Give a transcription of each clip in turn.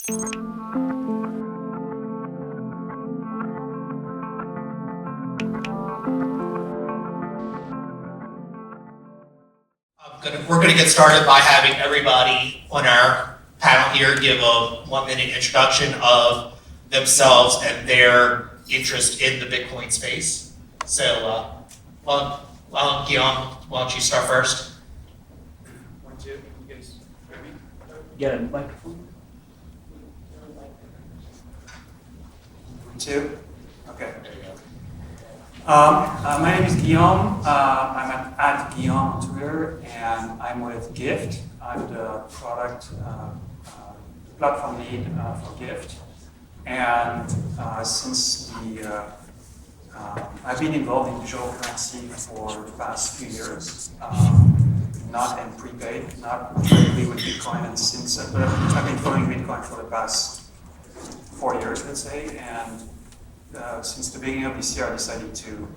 We're going to get started by having everybody on our panel here give a 1-minute introduction of themselves and their interest in the Bitcoin space. So, Guillaume, why don't you start first? 1, 2, you guys hear me? Get a microphone. 1, 2. Okay. My name is Guillaume. I'm at Guillaume on Twitter, and I'm with Gyft. I'm the product platform lead for Gyft. And since I've been involved in digital currency for the past few years, not in prepaid, not directly with Bitcoin, and since but I've been following Bitcoin for the past 4 years, let's say, and since the beginning of this year, I decided to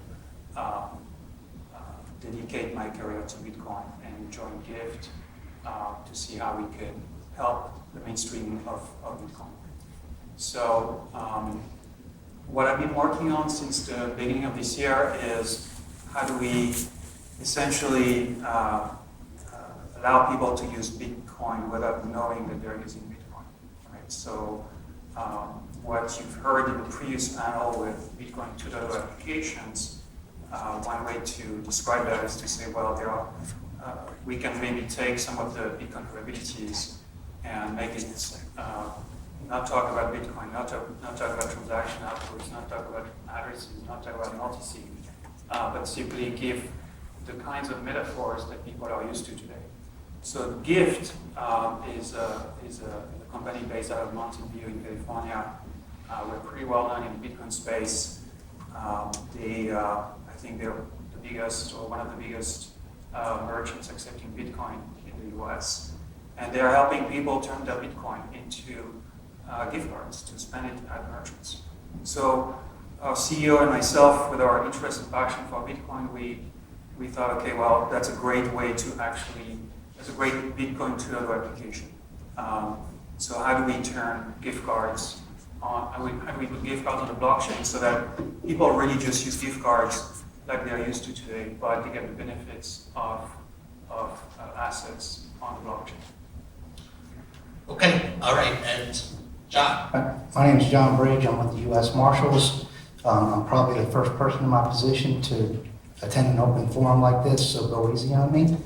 dedicate my career to Bitcoin and join Gyft to see how we could help the mainstream of Bitcoin. So what I've been working on since the beginning of this year is how do we essentially allow people to use Bitcoin without knowing that they're using Bitcoin, right? So what you've heard in the previous panel with Bitcoin 2.0 applications, one way to describe that is to say, well, there are, we can maybe take some of the Bitcoin capabilities and make it not talk about Bitcoin, not talk about transaction outputs, not talk about addresses, not talk about multi-sig, but simply give the kinds of metaphors that people are used to today. So Gyft is a company based out of Mountain View in California. We're pretty well known in the Bitcoin space. I think they're the biggest or one of the biggest merchants accepting Bitcoin in the US. And they're helping people turn their Bitcoin into gift cards to spend it at merchants. So our CEO and myself, with our interest and passion for Bitcoin, we thought, okay, well, that's a great way to actually, that's a great Bitcoin 2.0 application. So how do we turn gift cards on, how do we put gift cards on the blockchain so that people really just use gift cards like they're used to today, but they get the benefits of assets on the blockchain. Okay, all right, and John. My name is John Bridge. I'm with the U.S. Marshals. I'm probably the first person in my position to attend an open forum like this, so go easy on me.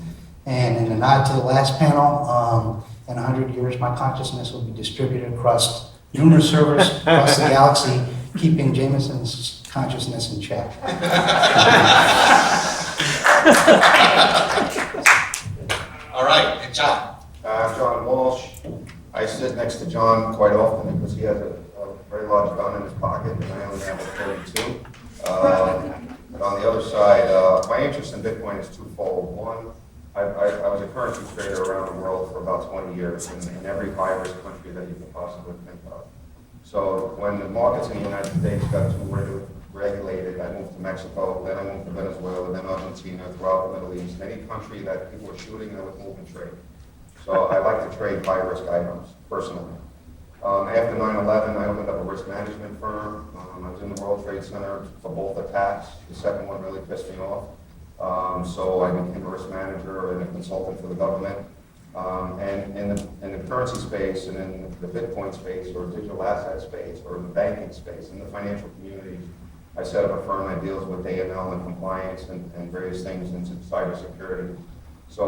And in a nod to the last panel, in 100 years, my consciousness will be distributed across numerous servers across the galaxy, keeping Jameson's consciousness in check. All right, and John. John Walsh. I sit next to John quite often because he has a very large gun in his pocket, and I only have a 32. But on the other side, my interest in Bitcoin is twofold. One, I was a currency trader around the world for about 20 years in every high-risk country that you could possibly think of. So when the markets in the United States got too regulated, I moved to Mexico, then I moved to Venezuela, then Argentina, throughout the Middle East. Any country that people were shooting, I would move and trade. So I like to trade high-risk items, personally. After 9/11, I opened up a risk management firm. I was in the World Trade Center for both attacks. The second one really pissed me off. So I became a risk manager and a consultant for the government. And in the currency space and in the Bitcoin space or digital asset space or in the banking space, in the financial community, I set up a firm that deals with AML and compliance and various things into cybersecurity. So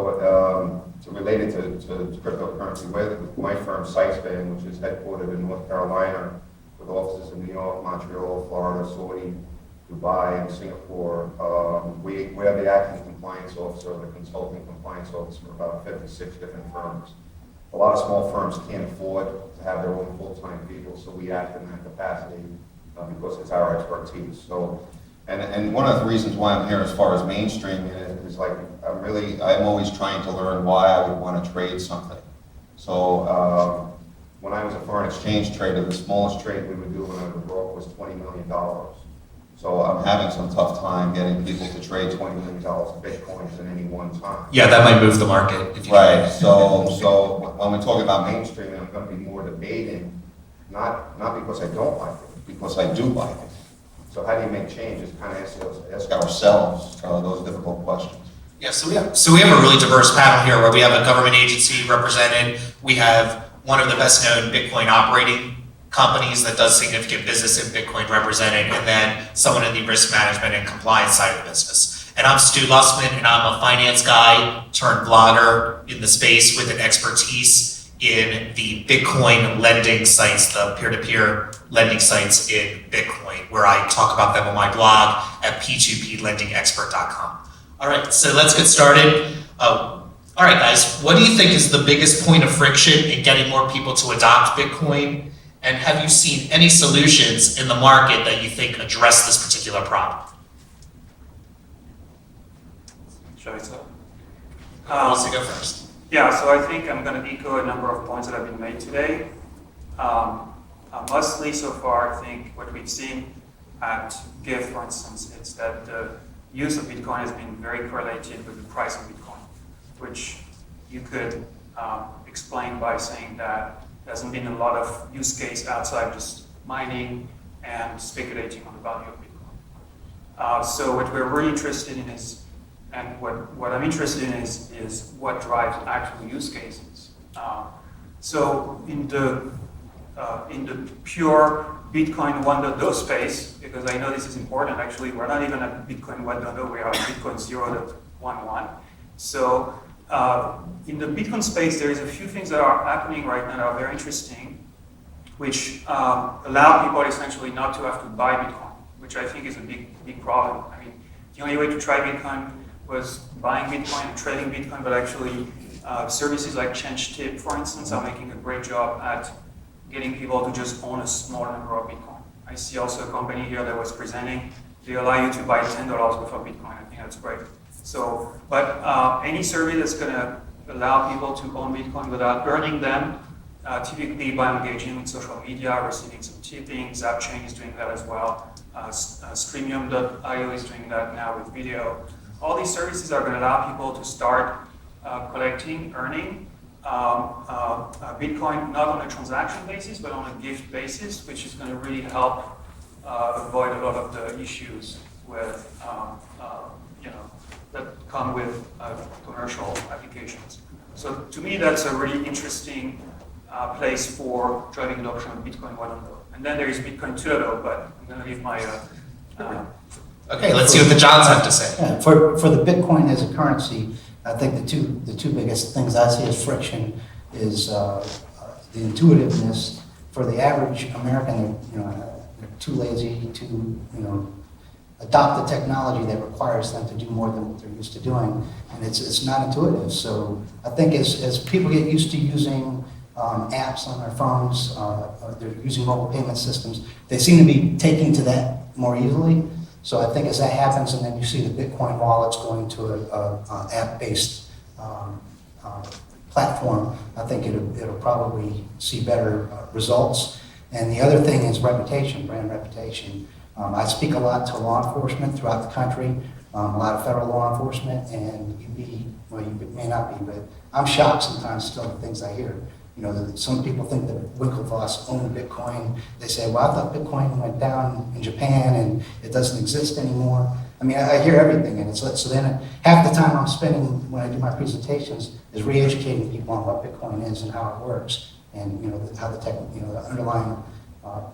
related to cryptocurrency, with my firm SightSpan, which is headquartered in North Carolina, with offices in New York, Montreal, Florida, Saudi, Dubai, and Singapore, we have the acting compliance officer, the consulting compliance officer for about 56 different firms. A lot of small firms can't afford to have their own full-time people, so we act in that capacity because it's our expertise. So. And one of the reasons why I'm here as far as mainstream is like, I'm always trying to learn why I would want to trade something. So when I was a foreign exchange trader, the smallest trade we would do when I was broke was $20 million. So I'm having some tough time getting people to trade $20 million of Bitcoins at any one time. Yeah, that might move the market. Right, so when we talk about mainstream, I'm going to be more debating Not because I don't like it, because I do like it. So how do you make changes? Kind of ask ourselves those difficult questions. Yeah, so we have a really diverse panel here where we have a government agency represented. We have one of the best known Bitcoin operating companies that does significant business in Bitcoin represented, and then someone in the risk management and compliance side of the business. And I'm Stu Lustman, and I'm a finance guy turned blogger in the space with an expertise in the Bitcoin lending sites, the peer-to-peer lending sites in Bitcoin, where I talk about them on my blog at p2plendingexpert.com. All right, so let's get started. All right, guys, what do you think is the biggest point of friction in getting more people to adopt Bitcoin? And have you seen any solutions in the market that you think address this particular problem? Shall I start? Who wants to go first? Yeah, so I think I'm going to echo a number of points that have been made today. Mostly so far, I think what we've seen at Gyft, for instance, is that the use of Bitcoin has been very correlated with the price of Bitcoin, which you could explain by saying that there hasn't been a lot of use case outside just mining and speculating on the value of Bitcoin. So what we're really interested in is, and what I'm interested in is what drives actual use cases. So in the pure Bitcoin 1.0 space, because I know this is important, actually, we're not even at Bitcoin 1.0, we are at Bitcoin 0.11. So in the Bitcoin space, there is a few things that are happening right now that are very interesting, which allow people essentially not to have to buy Bitcoin, which I think is a big problem. I mean, the only way to try Bitcoin was buying Bitcoin and trading Bitcoin, but actually services like ChangeTip, for instance, are making a great job at getting people to just own a small number of Bitcoin. I see also a company here that was presenting, they allow you to buy $10 worth of Bitcoin. I think that's great. So, but any service that's going to allow people to own Bitcoin without earning them, typically by engaging in social media, receiving some tipping, Zapchain is doing that as well. Streamium.io is doing that now with video. All these services are going to allow people to start collecting, earning Bitcoin, not on a transaction basis, but on a gift basis, which is going to really help avoid a lot of the issues with, that come with commercial applications. So to me, that's a really interesting place for driving adoption of Bitcoin 1.0. And then there is Bitcoin 2.0, but I'm going to leave my... Okay, let's see what the Johns have to say. Yeah, for the Bitcoin as a currency, I think the two biggest things I see as friction is the intuitiveness. For the average American, they're too lazy to adopt the technology that requires them to do more than what they're used to doing, and it's not intuitive. So I think as people get used to using apps on their phones, they're using mobile payment systems, they seem to be taking to that more easily. So I think as that happens, and then you see the Bitcoin wallets going to a app-based platform, I think it'll probably see better results. And the other thing is reputation, brand reputation. I speak a lot to law enforcement throughout the country, a lot of federal law enforcement, and you may not be, but I'm shocked sometimes still the things I hear. Some people think that Winklevoss owned Bitcoin. They say, well, I thought Bitcoin went down in Japan and it doesn't exist anymore. I mean, I hear everything, and so then half the time I'm spending when I do my presentations is re-educating people on what Bitcoin is and how it works, and how the underlying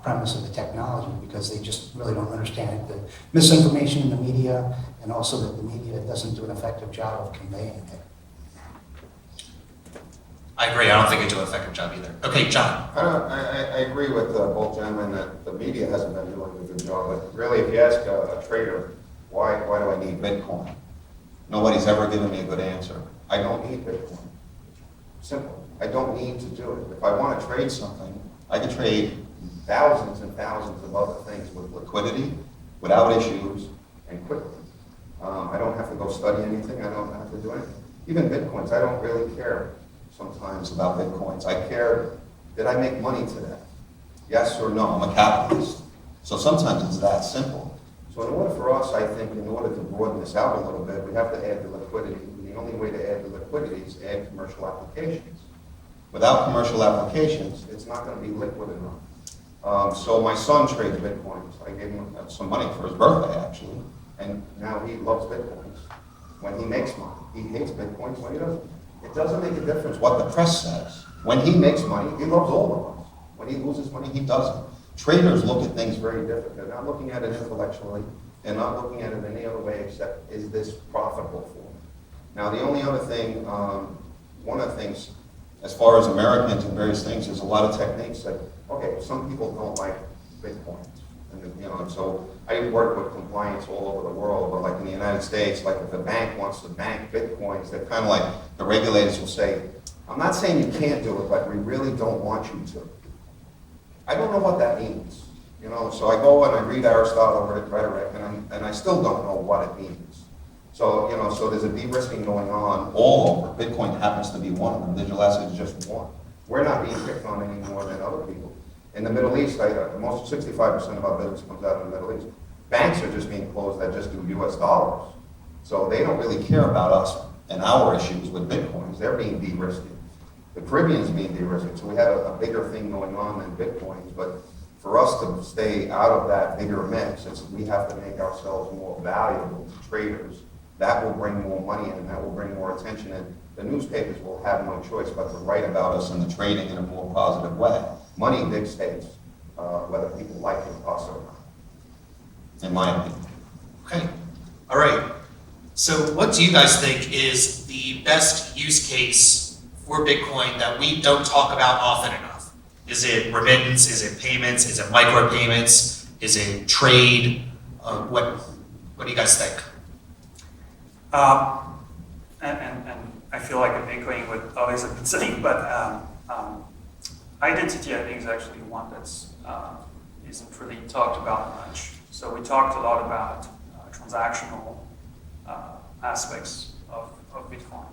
premise of the technology, because they just really don't understand it. The misinformation in the media, and also that the media doesn't do an effective job of conveying it. I agree. I don't think it do an effective job either. Okay, John. I agree with both gentlemen that the media hasn't been doing a good job. But really, if you ask a trader, why do I need Bitcoin? Nobody's ever given me a good answer. I don't need Bitcoin. Simple. I don't need to do it. If I want to trade something, I can trade thousands and thousands of other things with liquidity, without issues, and quickly. I don't have to go study anything. I don't have to do anything. Even Bitcoins, I don't really care sometimes about Bitcoins. I care, did I make money today? Yes or no? I'm a capitalist. So sometimes it's that simple. So in order for us, I think, in order to broaden this out a little bit, we have to add the liquidity. And the only way to add the liquidity is add commercial applications. Without commercial applications, it's not going to be liquid enough. So my son trades Bitcoins. I gave him some money for his birthday, actually, and now he loves Bitcoins. When he makes money, he hates Bitcoins when he doesn't. It doesn't make a difference what the press says. When he makes money, he loves all of us. When he loses money, he doesn't. Traders look at things very different. They're not looking at it intellectually. They're not looking at it any other way except, is this profitable for me? Now, the only other thing, one of the things, as far as Americans and various things, there's a lot of techniques that, okay, some people don't like Bitcoin. And so I work with compliance all over the world, but like in the United States, like if a bank wants to bank Bitcoins, they're kind of like, the regulators will say, I'm not saying you can't do it, but we really don't want you to. I don't know what that means. So I go and I read Aristotle rhetoric, and I still don't know what it means. So, so there's a de-risking going on all over. Bitcoin happens to be one of them. Digital assets is just one. We're not being picked on any more than other people. In the Middle East, most 65% of our business comes out of the Middle East. Banks are just being closed that just do US dollars. So they don't really care about us and our issues with Bitcoins. They're being de-risked. The Caribbean's being de-risked. So we have a bigger thing going on than Bitcoins. But for us to stay out of that bigger mix, we have to make ourselves more valuable to traders. That will bring more money in, that will bring more attention in. The newspapers will have no choice but to write about us and the trading in a more positive way. Money dictates whether people like us or not, in my opinion. Okay, all right. So what do you guys think is the best use case for Bitcoin that we don't talk about often enough? Is it remittance? Is it payments? Is it micropayments? Is it trade? What do you guys think? And I feel like I'm echoing what others have been saying, but identity, I think, is actually one that's isn't really talked about much. So we talked a lot about transactional aspects of Bitcoin.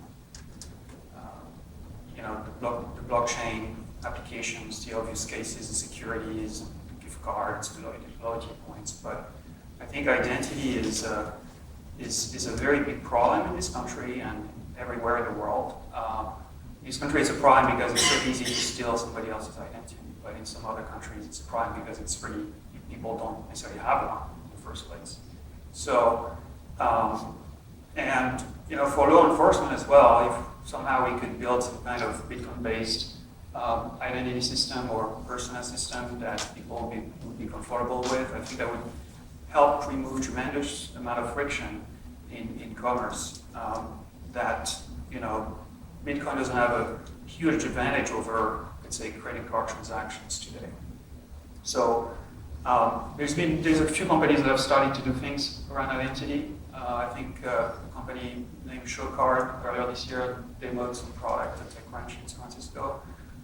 The blockchain applications, the obvious cases, the securities, gift cards, loyalty points. But I think identity is a very big problem in this country and everywhere in the world. In this country, it's a problem because it's so easy to steal somebody else's identity. But in some other countries, it's a problem because it's really, people don't necessarily have one in the first place. So, for law enforcement as well, if somehow we could build some kind of Bitcoin-based identity system or personal system that people would be comfortable with, I think that would help remove tremendous amount of friction in commerce. Bitcoin doesn't have a huge advantage over, let's say, credit card transactions today. So there's a few companies that have started to do things around identity. I think a company named Showcard earlier this year demoed some product at TechCrunch in San Francisco.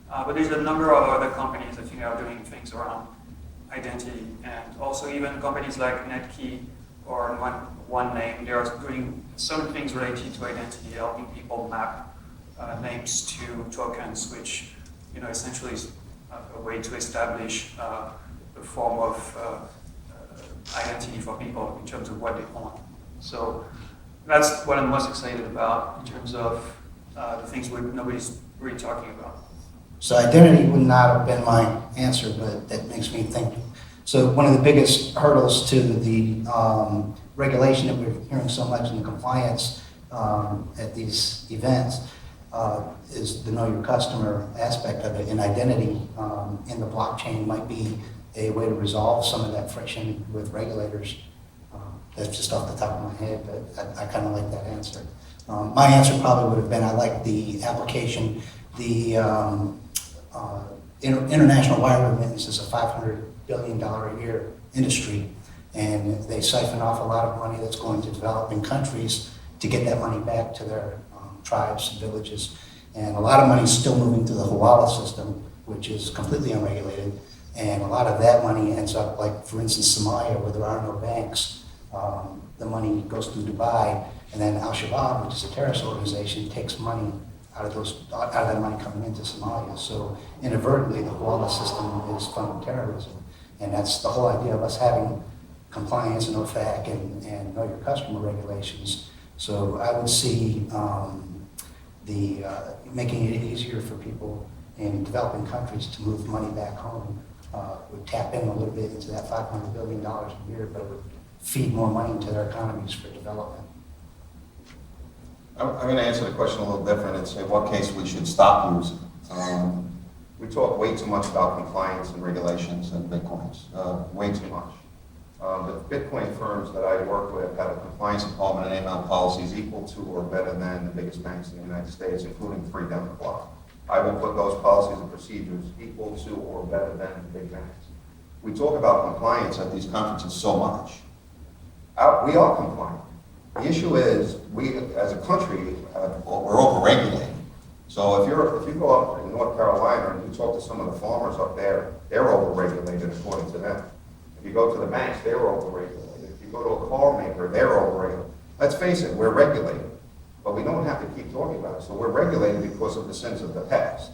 But there's a number of other companies I think are doing things around identity, and also even companies like Netkey or OneName. They are doing some things related to identity, helping people map names to tokens, which essentially is a way to establish a form of identity for people in terms of what they want. So that's what I'm most excited about in terms of the things nobody's really talking about. So identity would not have been my answer, but that makes me think. So one of the biggest hurdles to the regulation that we're hearing so much in the compliance at these events is the know your customer aspect of it, and identity in the blockchain might be a way to resolve some of that friction with regulators. That's just off the top of my head, but I kind of like that answer. My answer probably would have been, I like the application. The international wire remittance is a $500 billion a year industry, and they siphon off a lot of money that's going to developing countries to get that money back to their tribes and villages. And a lot of money is still moving through the Hawala system, which is completely unregulated. And a lot of that money ends up, like, for instance, Somalia, where there are no banks. The money goes through Dubai, and then Al-Shabaab, which is a terrorist organization, takes money out of that money coming into Somalia. So inadvertently, the Hawala system is funding terrorism. And that's the whole idea of us having compliance and OFAC and know your customer regulations. So I would see making it easier for people in developing countries to move money back home would tap in a little bit into that $500 billion a year, but would feed more money into their economies for development. I'm going to answer the question a little different and say what case we should stop using. We talk way too much about compliance and regulations and Bitcoins, way too much. The Bitcoin firms that I work with have a compliance department and AML policies equal to or better than the biggest banks in the United States, including 3 down the block. I will put those policies and procedures equal to or better than the big banks. We talk about compliance at these conferences so much. We are compliant. The issue is, we as a country, we're overregulated. So if you go up in North Carolina and you talk to some of the farmers up there, they're overregulated according to them. If you go to the banks, they're overregulated. If you go to a car maker, they're overregulated. Let's face it, we're regulated, but we don't have to keep talking about it. So we're regulated because of the sins of the past.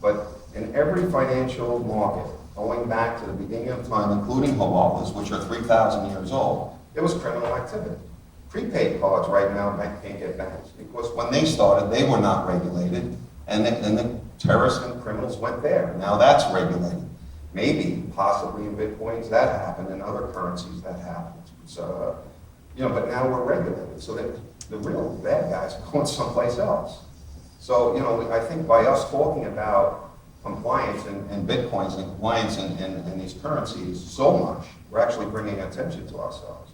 But in every financial market, going back to the beginning of time, including hawalas, which are 3,000 years old, there was criminal activity. Prepaid cards right now can't get banks because when they started, they were not regulated, and the terrorists and criminals went there. Now that's regulated. Maybe, possibly in Bitcoins that happened, and other currencies that happened. So, but now we're regulated, so that the real bad guys are going someplace else. So, I think by us talking about compliance in Bitcoins and compliance in these currencies so much, we're actually bringing attention to ourselves.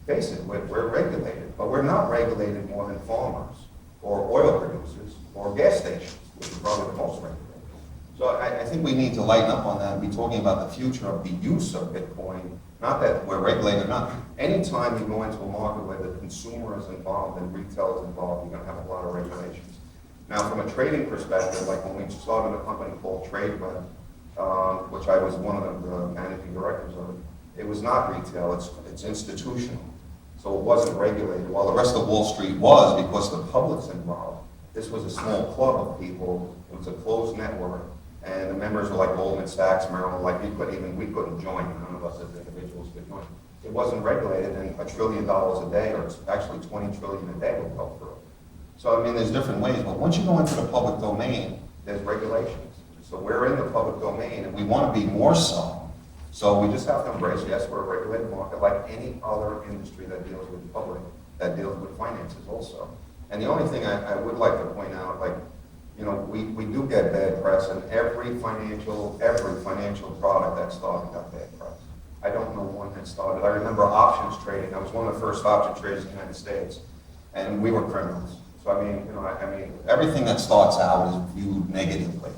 Face it, we're regulated, but we're not regulated more than farmers or oil producers or gas stations, which are probably the most regulated. So I think we need to lighten up on that and be talking about the future of the use of Bitcoin, not that we're regulated or not. Anytime you go into a market where the consumer is involved and retail is involved, you're going to have a lot of regulations. Now, from a trading perspective, like when we started a company called TradeWeb, which I was one of the managing directors of, it was not retail, it's institutional. So it wasn't regulated, while the rest of Wall Street was because the public's involved. This was a small club of people, it was a closed network, and the members were like Goldman Sachs, Merrill, like we couldn't join, none of us as individuals could join. It wasn't regulated, and $1 trillion a day, or actually 20 trillion a day would go through. So I mean, there's different ways, but once you go into the public domain, there's regulations. So we're in the public domain, and we want to be more so. So we just have to embrace, yes, we're a regulated market like any other industry that deals with the public, that deals with finances also. And the only thing I would like to point out, we do get bad press, and every financial product that started got bad press. I don't know one that started. I remember options trading. I was one of the first option traders in the United States, and we were criminals. So I mean, everything that starts out is viewed negatively.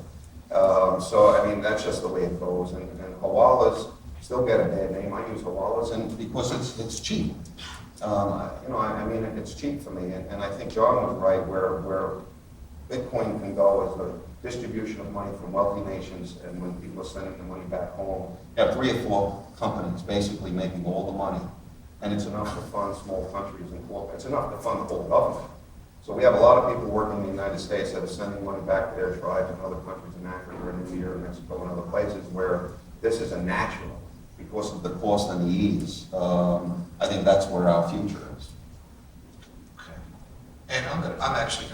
So I mean, that's just the way it goes. And hawalas still get a bad name. I use hawalas, and because it's cheap. It's cheap for me, and I think John was right where Bitcoin can go as a distribution of money from wealthy nations, and when people are sending the money back home, you have 3 or 4 companies basically making all the money, and it's enough to fund small countries and it's enough to fund the whole government. So we have a lot of people working in the United States that are sending money back to their tribes and other countries in Africa and India and Mexico and other places where this is a natural because of the cost and the ease. I think that's where our future is. Okay. And I'm actually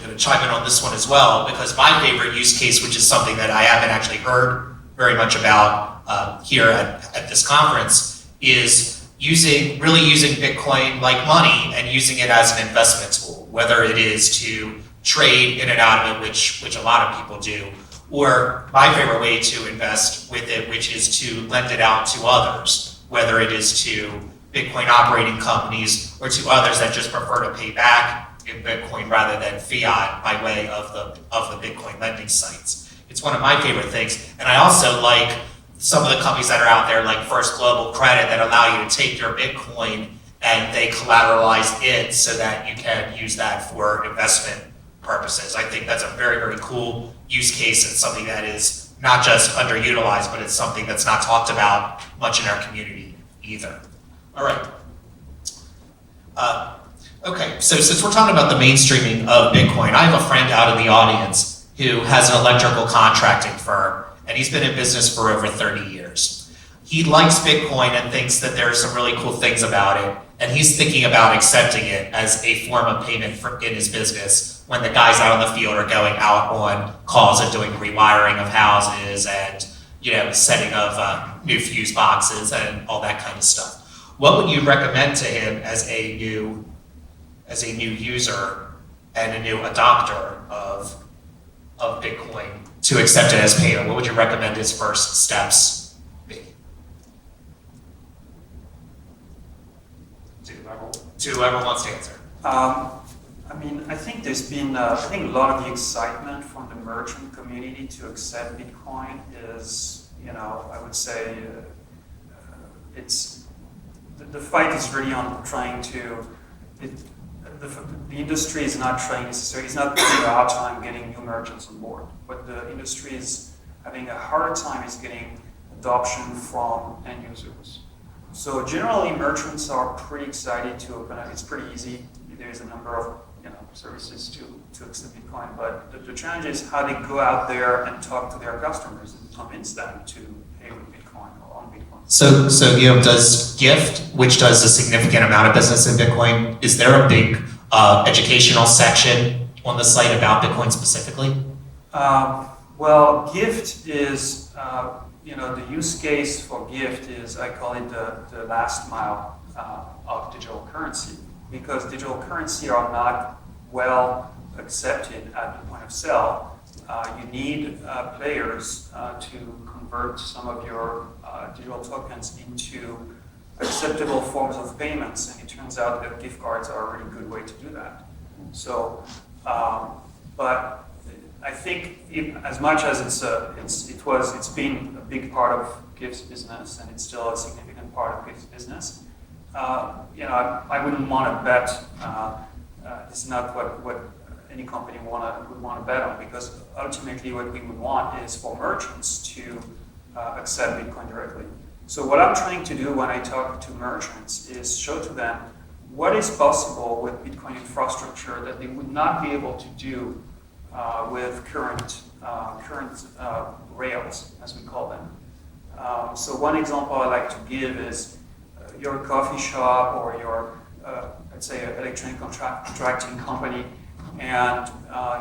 gonna chime in on this one as well, because my favorite use case, which is something that I haven't actually heard very much about here at this conference, is really using Bitcoin like money and using it as an investment tool, whether it is to trade in and out of it, which a lot of people do, or my favorite way to invest with it, which is to lend it out to others, whether it is to Bitcoin operating companies or to others that just prefer to pay back in Bitcoin rather than fiat by way of the Bitcoin lending sites. It's one of my favorite things. And I also like some of the companies that are out there, like First Global Credit, that allow you to take your Bitcoin and they collateralize it so that you can use that for investment purposes. I think that's a very, very cool use case and something that is not just underutilized, but it's something that's not talked about much in our community either. All right. Okay, so since we're talking about the mainstreaming of Bitcoin, I have a friend out in the audience who has an electrical contracting firm, and he's been in business for over 30 years. He likes Bitcoin and thinks that there are some really cool things about it, and he's thinking about accepting it as a form of payment in his business when the guys out on the field are going out on calls and doing rewiring of houses and, setting of new fuse boxes and all that kind of stuff. What would you recommend to him as a new user and a new adopter of Bitcoin to accept it as payment? What would you recommend his first steps be? To whoever wants to answer. I think there's been, I think a lot of the excitement from the merchant community to accept Bitcoin is, I would say, the fight is really on trying to, the industry is not trying necessarily, it's not having a hard time getting new merchants on board. What the industry is having a harder time is getting adoption from end users. So generally, merchants are pretty excited to open up. It's pretty easy. There's a number of services to accept Bitcoin, but the challenge is how they go out there and talk to their customers and convince them to pay with Bitcoin or on Bitcoin. So Guillaume, does Gyft, which does a significant amount of business in Bitcoin, is there a big educational section on the site about Bitcoin specifically? Well, Gyft is, the use case for Gyft is, I call it the last mile of digital currency, because digital currency are not well accepted at the point of sale. You need players to convert some of your digital tokens into acceptable forms of payments, and it turns out that gift cards are a really good way to do that. So, but I think as much as it's been a big part of Gyft's business, and it's still a significant part of Gyft's business. I wouldn't want to bet. This is not what any company would want to bet on, because ultimately what we would want is for merchants to accept Bitcoin directly. So what I'm trying to do when I talk to merchants is show to them what is possible with Bitcoin infrastructure that they would not be able to do with current rails, as we call them. So one example I like to give is your coffee shop or your, let's say, electronic contracting company, and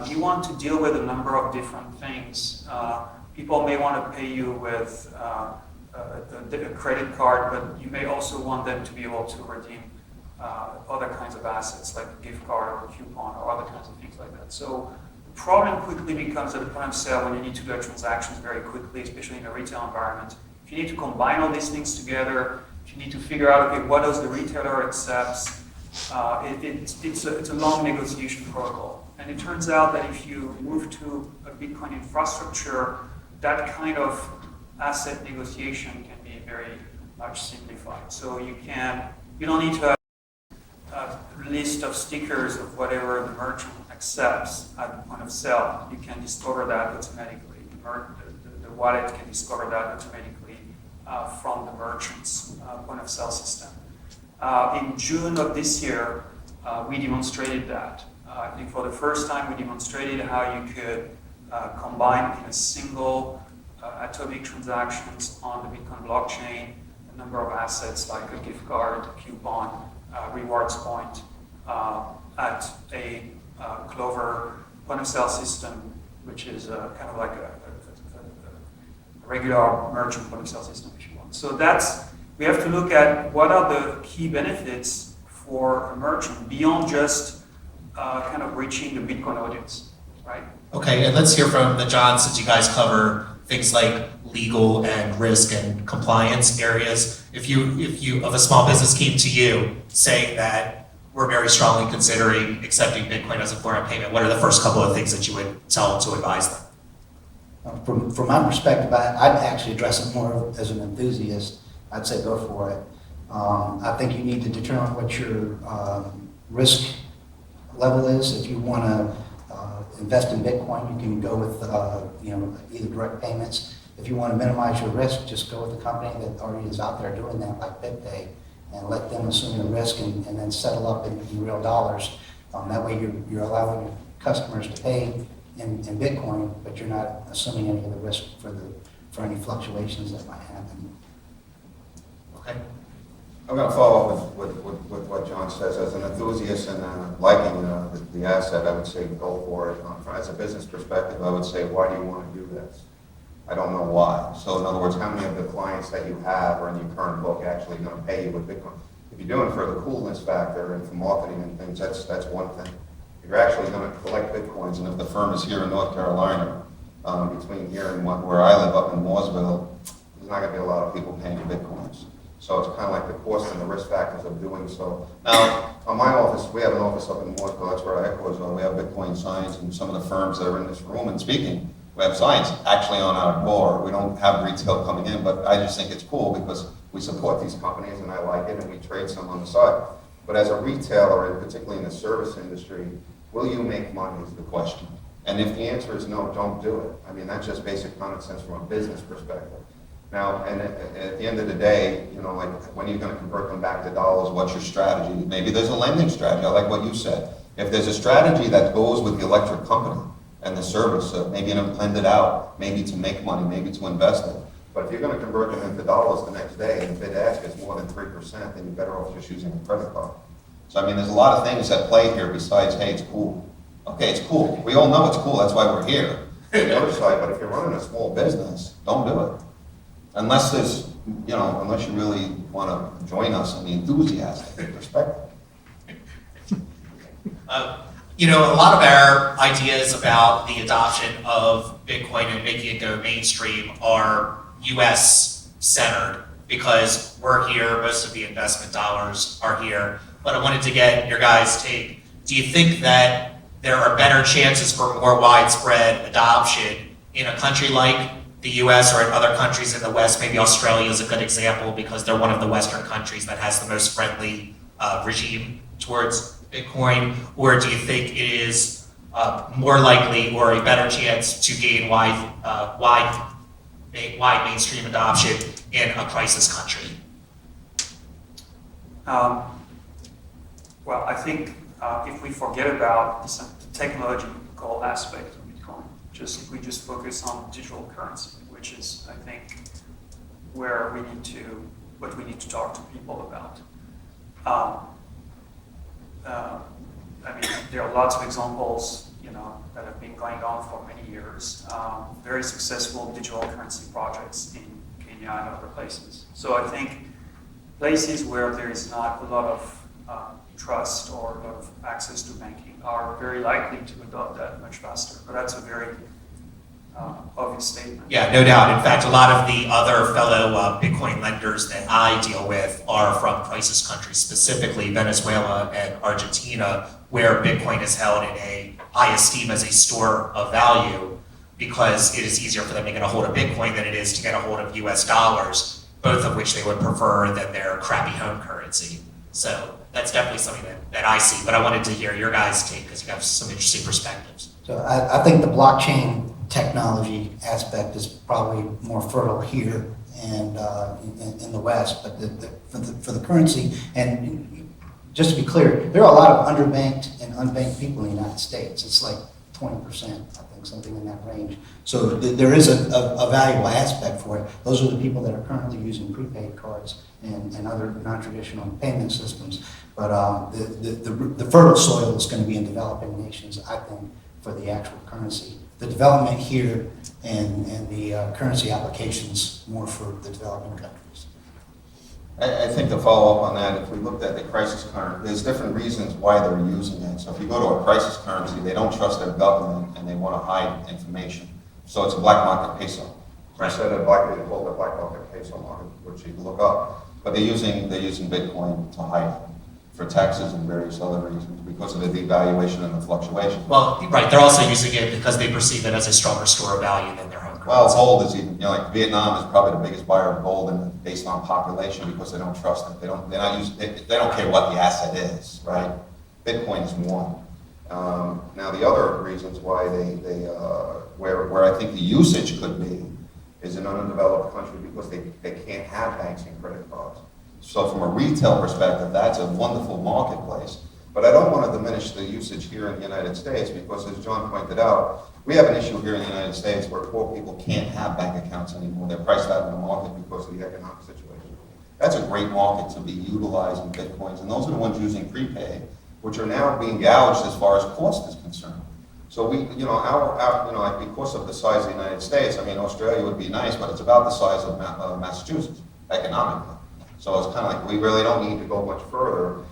you want to deal with a number of different things. People may want to pay you with a credit card, but you may also want them to be able to redeem other kinds of assets, like a gift card or a coupon or other kinds of things like that. So the problem quickly becomes at the point of sale when you need to do transactions very quickly, especially in a retail environment. If you need to combine all these things together, if you need to figure out, okay, what does the retailer accepts, it's a long negotiation protocol. And it turns out that if you move to a Bitcoin infrastructure, that kind of asset negotiation can be very much simplified. So you don't need to have a list of stickers of whatever the merchant accepts at the point of sale. You can discover that automatically. The wallet can discover that automatically from the merchant's point of sale system. In June of this year, we demonstrated that. I think for the first time we demonstrated how you could combine in a single atomic transactions on the Bitcoin blockchain a number of assets like a gift card, a coupon, rewards point at a Clover point of sale system, which is kind of like a regular merchant point of sale system, if you want. So we have to look at what are the key benefits for a merchant beyond just kind of reaching the Bitcoin audience, right? Okay, and let's hear from the John, since you guys cover things like legal and risk and compliance areas. If a small business came to you saying that we're very strongly considering accepting Bitcoin as a form of payment, what are the first couple of things that you would tell them to advise them? From my perspective, I'd actually address it more as an enthusiast. I'd say go for it. I think you need to determine what your risk level is. If you want to invest in Bitcoin, you can go with either direct payments. If you want to minimize your risk, just go with a company that already is out there doing that, like BitPay, and let them assume the risk and then settle up in real dollars. That way you're allowing your customers to pay in Bitcoin, but you're not assuming any of the risk for any fluctuations that might happen. Okay. I'm going to follow up with what John says. As an enthusiast and liking the asset, I would say go for it. As a business perspective, I would say, why do you want to do this? I don't know why. So in other words, how many of the clients that you have or in your current book actually going to pay you with Bitcoin? If you're doing it for the coolness factor and for marketing and things, that's one thing. If you're actually going to collect Bitcoins, and if the firm is here in North Carolina, between here and where I live up in Mooresville, there's not going to be a lot of people paying in Bitcoins. So it's kind of like the cost and the risk factors of doing so. Now, on my office, we have an office up in Mooresville, that's where our headquarters are. We have Bitcoin signs, and some of the firms that are in this room and speaking, we have signs actually on our door. We don't have retail coming in, but I just think it's cool because we support these companies and I like it, and we trade some on the side. But as a retailer, and particularly in the service industry, will you make money is the question. And if the answer is no, don't do it. I mean, that's just basic common sense from a business perspective. Now, and at the end of the day, you know, like when you're going to convert them back to dollars, what's your strategy? Maybe there's a lending strategy. I like what you said. If there's a strategy that goes with the electric company and the service, maybe to lend it out, maybe to make money, maybe to invest it. But if you're going to convert them into dollars the next day and bid ask is more than 3%, then you're better off just using a credit card. So I mean, there's a lot of things at play here besides, hey, it's cool. Okay, it's cool. We all know it's cool. That's why we're here. The other side, but if you're running a small business, don't do it. Unless there's, you know, unless you really want to join us in the enthusiastic perspective. You know, a lot of our ideas about the adoption of Bitcoin and making it go mainstream are US centered because we're here, most of the investment dollars are here. But I wanted to get your guys' take. Do you think that there are better chances for more widespread adoption in a country like the US or in other countries in the West? Maybe Australia is a good example because they're one of the Western countries that has the most friendly regime towards Bitcoin. Or do you think it is more likely or a better chance to gain wide mainstream adoption in a crisis country? Well, I think if we forget about the technological aspect of Bitcoin, if we just focus on digital currency, which is, I think, what we need to talk to people about. I mean, there are lots of examples, you know, that have been going on for many years. Very successful digital currency projects in Kenya and other places. So I think places where there is not a lot of trust or a lot of access to banking are very likely to adopt that much faster. But that's a very obvious statement. Yeah, no doubt. In fact, a lot of the other fellow Bitcoin lenders that I deal with are from crisis countries, specifically Venezuela and Argentina, where Bitcoin is held in a high esteem as a store of value because it is easier for them to get a hold of Bitcoin than it is to get a hold of US dollars, both of which they would prefer than their crappy home currency. So that's definitely something that I see, but I wanted to hear your guys' take because you have some interesting perspectives. So I think the blockchain technology aspect is probably more fertile here and in the West, but for the currency, and just to be clear, there are a lot of underbanked and unbanked people in the United States. It's like 20%, I think, something in that range. So there is a valuable aspect for it. Those are the people that are currently using prepaid cards and other non-traditional payment systems. But the fertile soil is going to be in developing nations, I think, for the actual currency. The development here and the currency applications more for the developing countries. I think to follow up on that, if we looked at the crisis currency, there's different reasons why they're using it. So if you go to a crisis currency, they don't trust their government and they want to hide information. So it's a black market peso. Right. Instead of they call it a black market peso market, which you can look up. But they're using Bitcoin to hide it for taxes and various other reasons because of the devaluation and the fluctuation. Well, right, they're also using it because they perceive it as a stronger store of value than their home currency. Well, gold is even, you know, like Vietnam is probably the biggest buyer of gold based on population because they don't trust it. They don't care what the asset is, right? Bitcoin is one. Now the other reasons why where I think the usage could be is in an undeveloped country because they can't have banks and credit cards. So from a retail perspective, that's a wonderful marketplace. But I don't want to diminish the usage here in the United States because, as John pointed out, we have an issue here in the United States where poor people can't have bank accounts anymore. They're priced out in the market because of the economic situation. That's a great market to be utilizing Bitcoins, and those are the ones using prepay, which are now being gouged as far as cost is concerned. So we, like because of the size of the United States, I mean, Australia would be nice, but it's about the size of Massachusetts economically. So it's kind of like, we really don't need to go much further.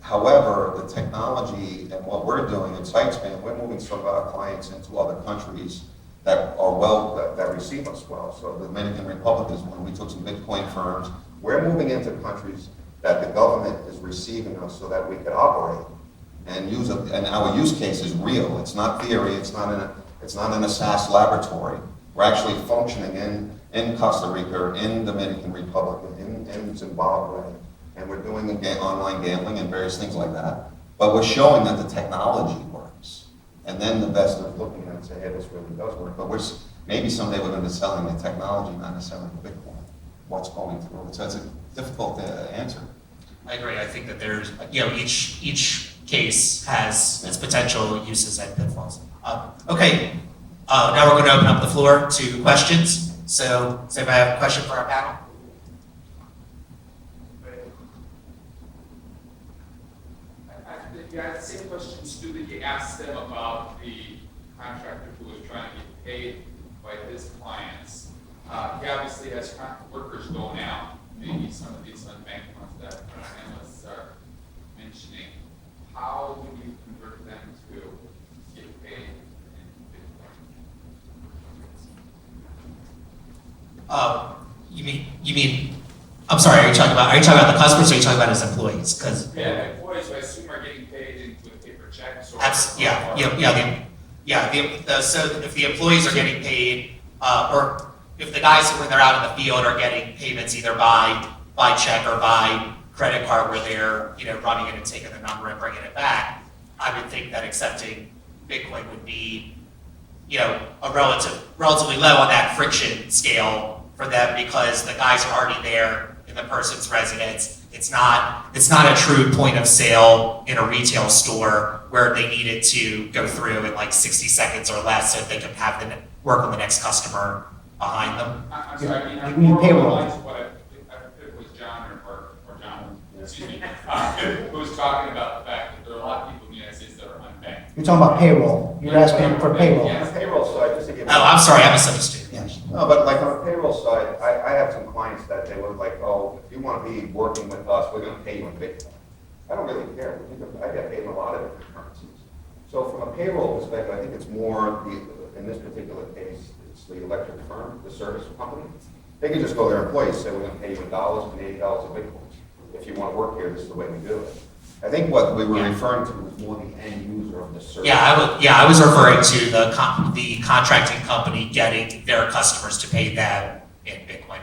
However, the technology and what we're doing at SightSpan, we're moving some of our clients into other countries that are that receive us well. So the Dominican Republic is one. We took some Bitcoin firms. We're moving into countries that the government is receiving us so that we could operate and use it. And our use case is real. It's not theory. It's not in a SAS laboratory. We're actually functioning in Costa Rica, in Dominican Republic, in Zimbabwe, and we're doing online gambling and various things like that. But we're showing that the technology works. And then the investors looking at it and say, hey, this really does work. But maybe someday we're going to be selling the technology, not necessarily the Bitcoin. What's going through it. So it's a difficult answer. I agree. I think that there's, each case has its potential uses and pitfalls. Okay, now we're going to open up the floor to questions. So, does anybody have a question for our panel? You had the same question, Stu, that you asked them about the contractor who was trying to get paid by his clients. He obviously has workers going out, maybe some of these unbanked ones that analysts are mentioning. How would you convert them to get paid in Bitcoin? You mean? I'm sorry. Are you talking about the customers, or are you talking about his employees? Because employees, I assume, are getting paid with paper checks. Or so if the employees are getting paid, or if the guys when they're out in the field are getting payments either by check or by credit card, where they're running it and taking the number and bringing it back, I would think that accepting Bitcoin would be a relatively low on that friction scale for them, because the guys are already there in the person's residence. It's not a true point of sale in a retail store where they need it to go through in like 60 seconds or less so that they can have them work on the next customer behind them. I'm sorry, You mean payroll? If it was John or John, excuse me, who was talking about the fact that there are a lot of people in the United States that are unbanked. You're talking about payroll. You're asking for payroll. On the payroll side, just to give Oh, I'm sorry, I misunderstood. Yes. No, but like on the payroll side, I have some clients that they were like, oh, if you want to be working with us, we're going to pay you in Bitcoin. I don't really care. I get paid in a lot of different currencies. So from a payroll perspective, I think it's more, in this particular case, it's the electric firm, the service company. They can just go to their employees and say, we're going to pay you in dollars, Canadian dollars, and Bitcoin. If you want to work here, this is the way we do it. I think what we were referring to was more the end user of the service. I was referring to the contracting company getting their customers to pay them in Bitcoin.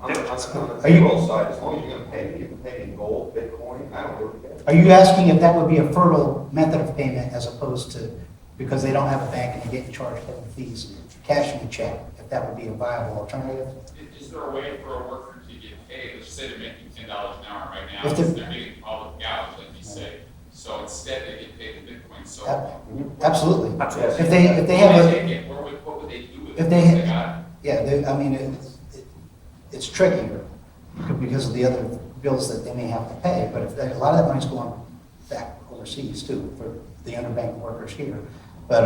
On the payroll side, as long as you're going to pay me, you can pay me in gold, Bitcoin, I don't really care. Are you asking if that would be a fertile method of payment as opposed to, because they don't have a bank and they're getting charged heavy fees, cashing a check, if that would be a viable alternative? Is there a way for a worker to get paid? Let's say they're making $10 an hour right now, If they're they're- getting all the gouge, like you say. So instead, they get paid in Bitcoin. So Absolutely. Yes. If they have a, what would they do with it? if they once had- got it? yeah, it's trickier because of the other bills that they may have to pay, but if a lot of that money's going back overseas too, for the underbanked workers here. But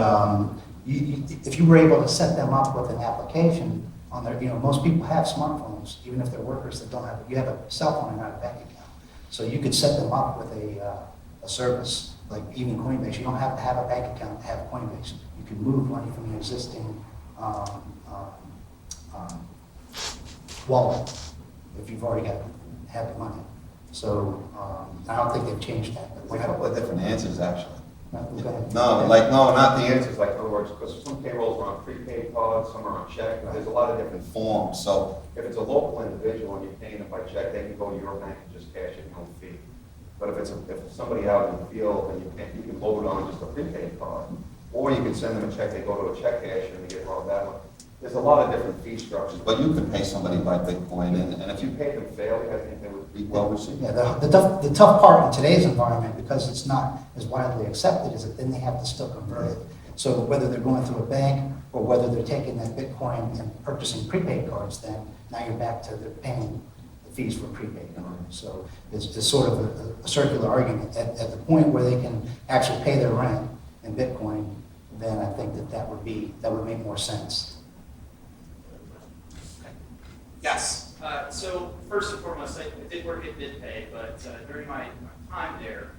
if you were able to set them up with an application on their, most people have smartphones, even if they're workers that don't have, you have a cell phone and not a bank account. So you could set them up with a service, like even Coinbase. You don't have to have a bank account to have Coinbase. You can move money from an existing wallet if you've already had the money. So I don't think they've changed that. But We have a couple of different answers, actually. Go ahead. No, not the answers, like, in other words, because some payrolls are on prepaid cards, some are on check, there's a lot of different forms. So if it's a local individual and you're paying them by check, they can go to your bank and just cash it, no fee. But if it's somebody out in the field, then you can load it on just a prepaid card. Or you can send them a check, they go to a check casher and they get robbed that way. There's a lot of different fee structures, but you can pay somebody by Bitcoin, and if you pay them fairly, I think they would be well received. Yeah, the tough part in today's environment, because it's not as widely accepted, is that then they have to still convert it. So whether they're going through a bank or whether they're taking that Bitcoin and purchasing prepaid cards, then now you're back to they're paying the fees for prepaid cards. So it's sort of a circular argument. At the point where they can actually pay their rent in Bitcoin, then I think that would make more sense. Yes. So first and foremost, I did work at BitPay, but during my time there,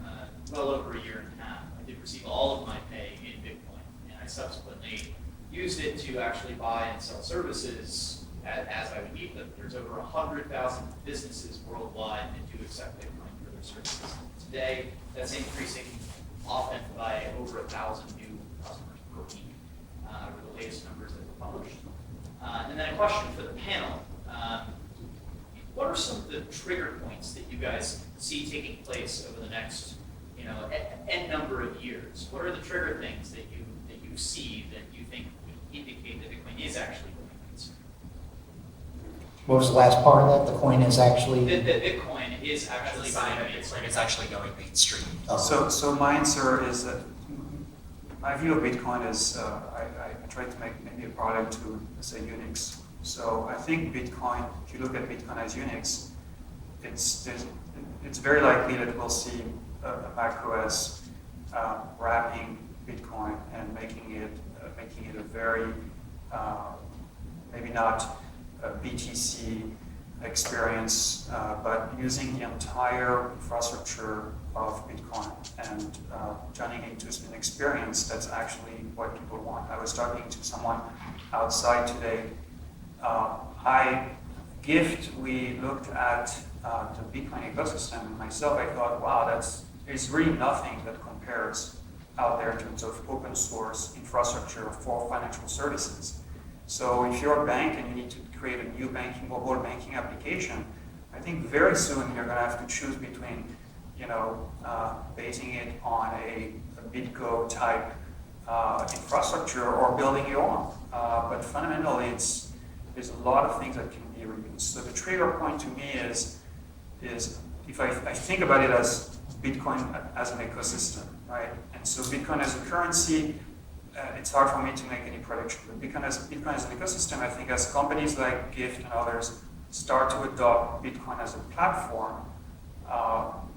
well over a year and a half, I did receive all of my pay in Bitcoin, and I subsequently used it to actually buy and sell services as I would need them. There's over 100,000 businesses worldwide that do accept Bitcoin for their services. Today, that's increasing often by over 1,000 new customers per week, were the latest numbers that were published. And then a question for the panel. What are some of the trigger points that you guys see taking place over the next, n number of years? What are the trigger things that you see that you think would indicate that Bitcoin is actually going mainstream? What was the last part of that? The coin is actually... That Bitcoin is actually going mainstream. It's actually going mainstream. So my answer is that my view of Bitcoin is I try to make maybe a product to, let's say, Unix. So I think Bitcoin, if you look at Bitcoin as Unix, it's very likely that we'll see a macOS wrapping Bitcoin and making it a very maybe not a BTC experience, but using the entire infrastructure of Bitcoin and turning it into an experience that's actually what people want. I was talking to someone outside today. Gyft, we looked at the Bitcoin ecosystem, and myself, I thought, wow, there's really nothing that compares out there in terms of open source infrastructure for financial services. So if you're a bank and you need to create a new mobile banking application, I think very soon you're going to have to choose between, basing it on a BitGo type infrastructure or building your own. But fundamentally, there's a lot of things that can be reused. So the trigger point to me is if I think about it as Bitcoin as an ecosystem, right? And so Bitcoin as a currency, it's hard for me to make any prediction. But Bitcoin as an ecosystem, I think as companies like Gyft and others start to adopt Bitcoin as a platform,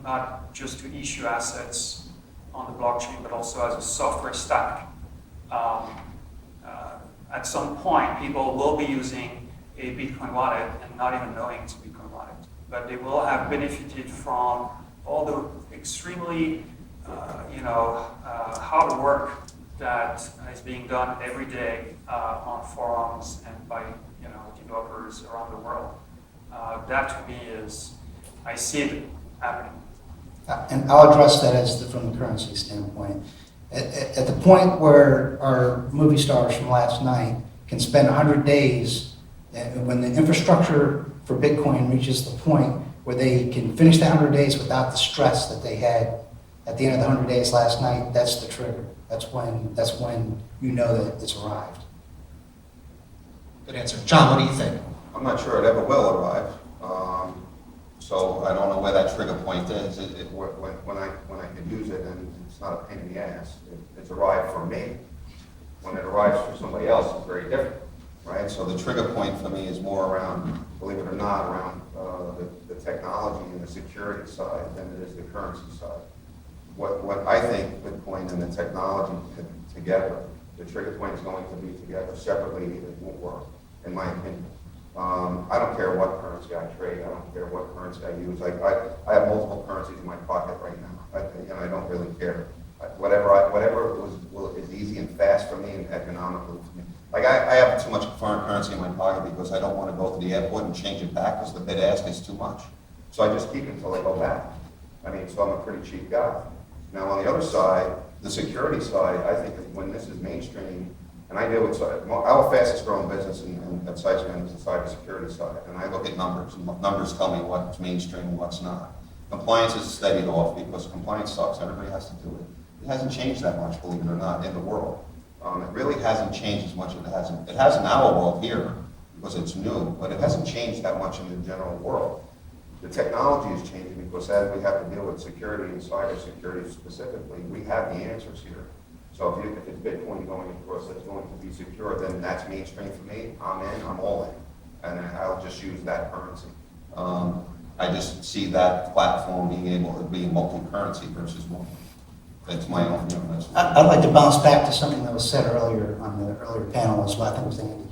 not just to issue assets on the blockchain, but also as a software stack. At some point, people will be using a Bitcoin wallet and not even knowing it's a Bitcoin wallet. But they will have benefited from all the extremely, hard work that is being done every day on forums and by, developers around the world. That to me I see it happening. And I'll address that from the currency standpoint. At the point where our movie stars from last night can spend 100 days, when the infrastructure for Bitcoin reaches the point where they can finish the 100 days without the stress that they had at the end of the 100 days last night, that's the trigger. That's when you know that it's arrived. Good answer. John, what do you think? I'm not sure it ever will arrive. So I don't know where that trigger point is. When I can use it, and it's not a pain in the ass. It's arrived for me. When it arrives for somebody else, it's very different, right? So the trigger point for me is more around, believe it or not, around the technology and the security side than it is the currency side. What I think Bitcoin and the technology together, the trigger point is going to be together. Separately, it won't work, in my opinion. I don't care what currency I trade. I don't care what currency I use. I have multiple currencies in my pocket right now, and I don't really care. Whatever is easy and fast for me and economical for me. Like I have too much foreign currency in my pocket because I don't want to go to the airport and change it back because the bid ask is too much. So I just keep it until I go back. So I'm a pretty cheap guy. Now on the other side, the security side, I think when this is mainstream, and I deal with our fastest growing business at SightSpan is the cybersecurity side, and I look at numbers, and numbers tell me what's mainstream and what's not. Compliance is steadied off because compliance sucks. Everybody has to do it. It hasn't changed that much, believe it or not, in the world. It really hasn't changed as much as it hasn't. It has in our world here because it's new, but it hasn't changed that much in the general world. The technology is changing because as we have to deal with security and cybersecurity specifically, we have the answers here. So if it's Bitcoin going across that's going to be secure, then that's mainstream for me. I'm in, I'm all in. And I'll just use that currency. I just see that platform being able to be multi-currency versus one. That's my own, I'd like to bounce back to something that was said earlier on the earlier panel as well, I think it was Andy.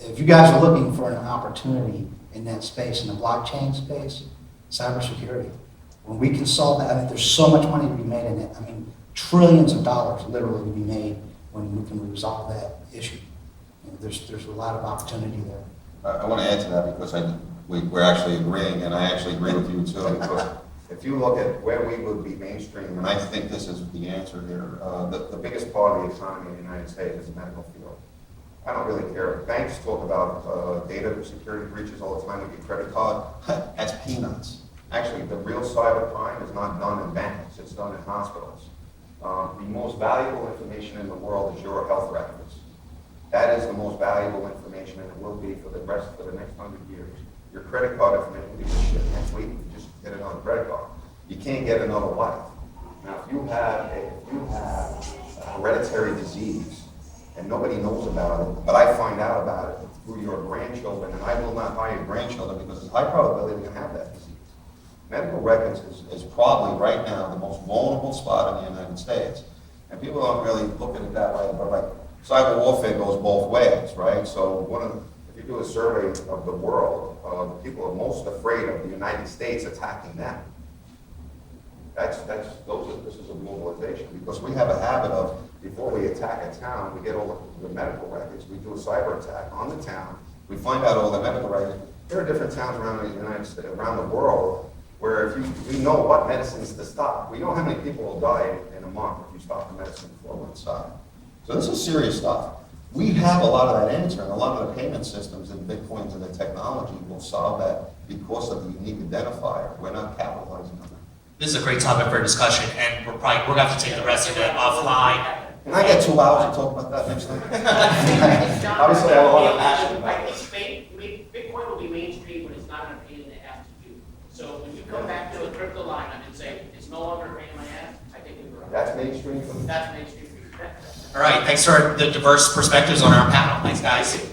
If you guys are looking for an opportunity in that space, in the blockchain space, cybersecurity, when we can solve that, I mean, there's so much money to be made in it. I mean, trillions of dollars literally to be made when we can resolve that issue. You know, there's a lot of opportunity there. I want to add to that because we're actually agreeing, and I actually agree with you too, because if you look at where we would be mainstream, and I think this is the answer here, the biggest part of the economy in the United States is the medical field. I don't really care. Banks talk about data security breaches all the time with your credit card. That's peanuts. Actually, the real cyber crime is not done in banks, it's done in hospitals. The most valuable information in the world is your health records. That is the most valuable information, and it will be for the next 100 years. Your credit card information will be the shit next week. You just get another credit card. You can't get another life. Now, if you have a hereditary disease and nobody knows about it, but I find out about it through your grandchildren, and I will not buy your grandchildren because there's high probability they're going to have that disease. Medical records is probably right now the most vulnerable spot in the United States. And people don't really look at it that way, but like cyber warfare goes both ways, right? So if you do a survey of the world, the people are most afraid of the United States attacking them. This is a globalization, because we have a habit of, before we attack a town, we get all the medical records, we do a cyber attack on the town, we find out all the medical records. There are different towns around the United States, around the world, where we know what medicines to stop. We know how many people will die in a month if you stop the medicine before one side. So this is serious stuff. We have a lot of that answer, and a lot of the payment systems and Bitcoins and the technology will solve that because of the unique identifier. We're not capitalizing on that. This is a great topic for discussion, and we're going to have to take the rest of it offline. Can I get 2 hours to talk about that next time? Obviously, I have a lot of passion about I this. think Bitcoin will be mainstream when it's not a pain in the ass to do. So when you come back to a Cryptolina and say it's no longer a pain in my ass, I think you're right. That's mainstream for me. That's mainstream. All right, thanks for the diverse perspectives on our panel. Thanks, guys.